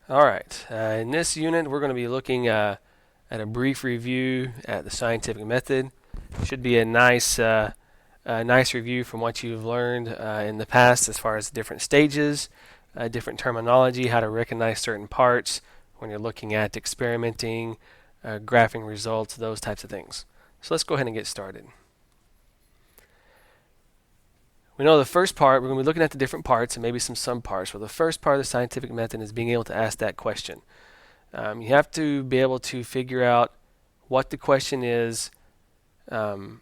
All right. In this unit, we're going to be looking at a brief review at the scientific method. Should be a nice review from what you've learned in the past as far as different stages, different terminology, how to recognize certain parts when you're looking at experimenting, graphing results, those types of things. So let's go ahead and get started. We know the first part, we're going to be looking at the different parts and maybe some subparts. Well, the first part of the scientific method is being able to ask that question. You have to be able to figure out what the question is for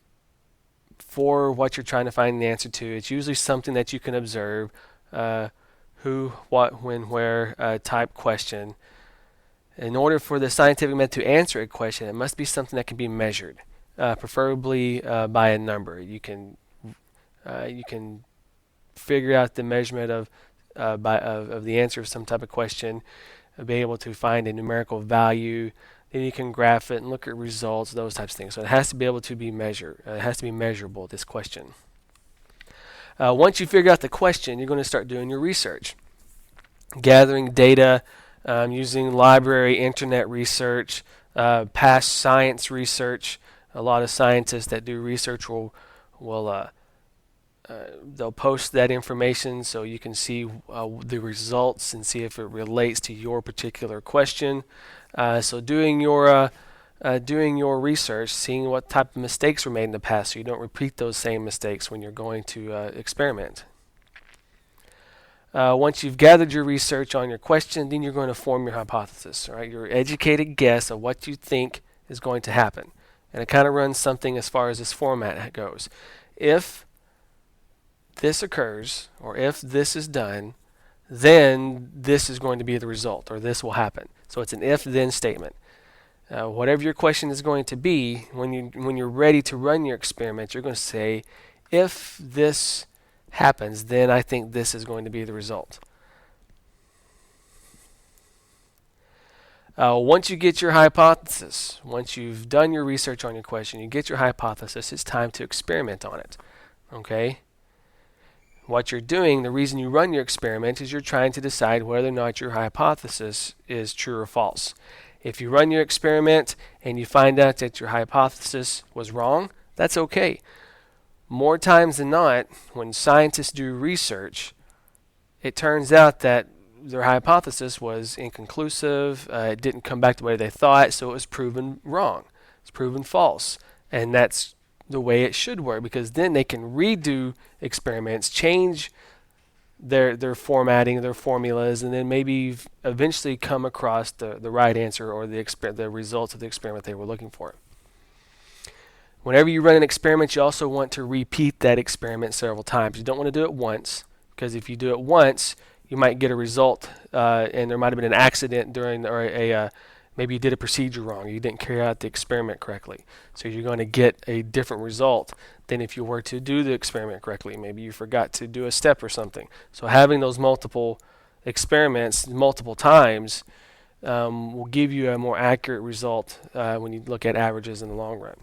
what you're trying to find the answer to. It's usually something that you can observe, who, what, when, where type question. In order for the scientific method to answer a question, it must be something that can be measured, preferably by a number. You can figure out the measurement of the answer of some type of question, be able to find a numerical value. Then you can graph it and look at results, those types of things. So it has to be able to be measured. It has to be measurable, this question. Once you figure out the question, you're going to start doing your research, gathering data, using library, internet research, past science research. A lot of scientists that do research will they'll post that information so you can see the results and see if it relates to your particular question. So doing your research, seeing what type of mistakes were made in the past, so you don't repeat those same mistakes when you're going to experiment. Once you've gathered your research on your question, then you're going to form your hypothesis, right? Your educated guess of what you think is going to happen. And it kind of runs something as far as this format goes. If this occurs, or if this is done, then this is going to be the result, or this will happen. So it's an if-then statement. Whatever your question is going to be, when you're ready to run your experiment, you're going to say, if this happens, then I think this is going to be the result. Once you get your hypothesis, once you've done your research on your question, you get your hypothesis, it's time to experiment on it. Okay? What you're doing, the reason you run your experiment is you're trying to decide whether or not your hypothesis is true or false. If you run your experiment and you find out that your hypothesis was wrong, that's okay. More times than not, when scientists do research, it turns out that their hypothesis was inconclusive, it didn't come back the way they thought, so it was proven wrong. It's proven false. And that's the way it should work, because then they can redo experiments, change their formatting, their formulas, and then maybe eventually come across the right answer or the results of the experiment they were looking for. Whenever you run an experiment, you also want to repeat that experiment several times. You don't want to do it once, because if you do it once, you might get a result, and there might have been an accident during, or maybe you did a procedure wrong, you didn't carry out the experiment correctly. So you're going to get a different result than if you were to do the experiment correctly. Maybe you forgot to do a step or something. So having those multiple experiments multiple times will give you a more accurate result when you look at averages in the long run.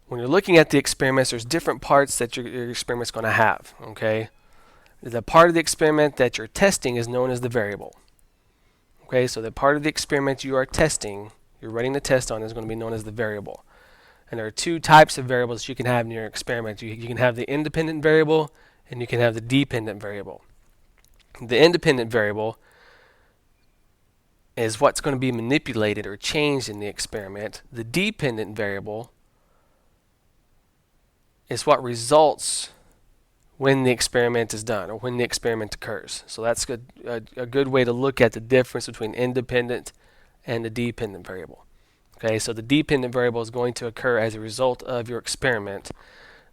When you're looking at the experiments, there's different parts that your experiment's going to have. Okay, the part of the experiment that you're testing is known as the variable. Okay, so the part of the experiment you are testing, you're running the test on, is going to be known as the variable. And there are two types of variables you can have in your experiment. You can have the independent variable and you can have the dependent variable. The independent variable is what's going to be manipulated or changed in the experiment. The dependent variable is what results when the experiment is done or when the experiment occurs. So that's a good way to look at the difference between independent and the dependent variable. Okay, so the dependent variable is going to occur as a result of your experiment.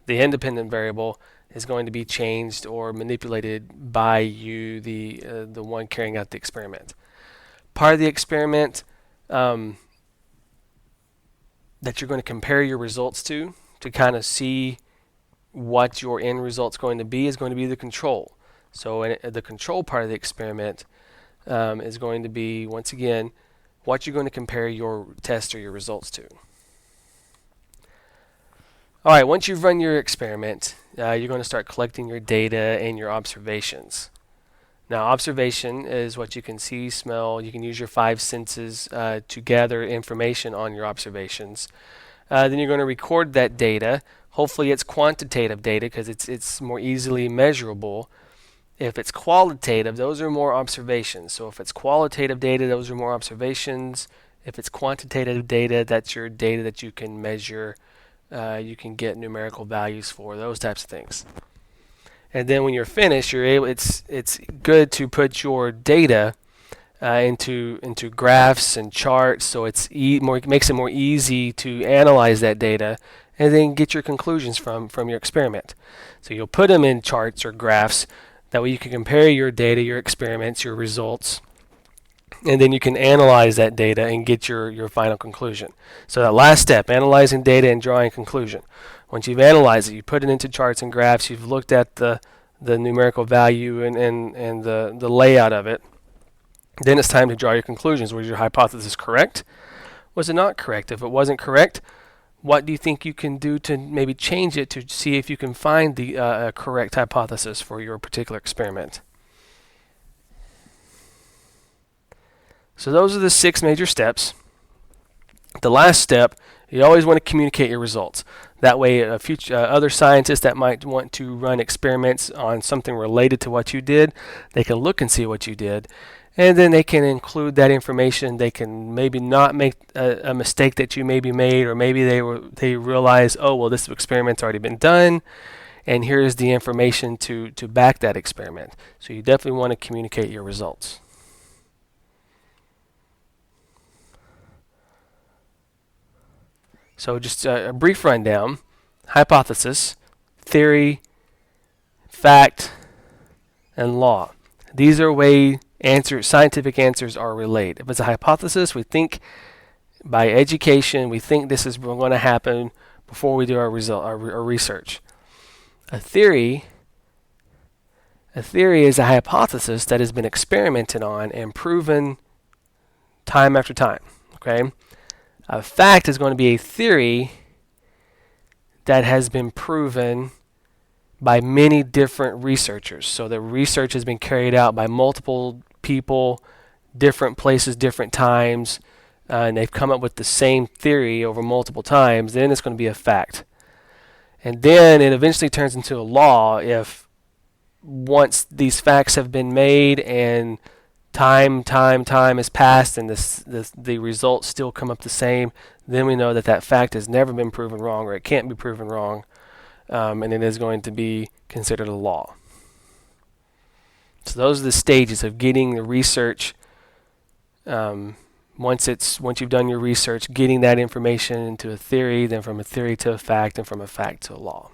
The independent variable is going to be changed or manipulated by you, the one carrying out the experiment. Part of the experiment that you're going to compare your results to kind of see what your end result's going to be is going to be the control. So the control part of the experiment is going to be, once again, what you're going to compare your test or your results to. All right, once you've run your experiment, you're going to start collecting your data and your observations. Now, observation is what you can see, smell. You can use your five senses to gather information on your observations. Then you're going to record that data. Hopefully, it's quantitative data because it's more easily measurable. If it's qualitative, those are more observations. So if it's qualitative data, those are more observations. If it's quantitative data, that's your data that you can measure. You can get numerical values for those types of things. And then when you're finished, you're able. It's good to put your data into graphs and charts, so it makes it more easy to analyze that data and then get your conclusions from your experiment. So you'll put them in charts or graphs. That way you can compare your data, your experiments, your results, and then you can analyze that data and get your final conclusion. So that last step, analyzing data and drawing a conclusion. Once you've analyzed it, you put it into charts and graphs, you've looked at the numerical value and the layout of it, then it's time to draw your conclusions. Was your hypothesis correct? Was it not correct? If it wasn't correct, what do you think you can do to maybe change it to see if you can find the correct hypothesis for your particular experiment? So those are the 6 major steps. The last step, you always want to communicate your results. That way, other scientists that might want to run experiments on something related to what you did, they can look and see what you did, and then they can include that information. They can maybe not make a mistake that you maybe made, or maybe they realize, oh, well, this experiment's already been done, and here's the information to back that experiment. So you definitely want to communicate your results. So just a brief rundown: hypothesis, theory, fact, and law. These are way scientific answers are related. If it's a hypothesis, we think by education, we think this is going to happen before we do our research. A theory is a hypothesis that has been experimented on and proven time after time. Okay? A fact is going to be a theory that has been proven by many different researchers. So the research has been carried out by multiple people, different places, different times, and they've come up with the same theory over multiple times. Then it's going to be a fact. And then it eventually turns into a law if once these facts have been made and time has passed and the results still come up the same, then we know that fact has never been proven wrong, or it can't be proven wrong, and it is going to be considered a law. So those are the stages of getting the research. Once you've done your research, getting that information into a theory, then from a theory to a fact, and from a fact to a law.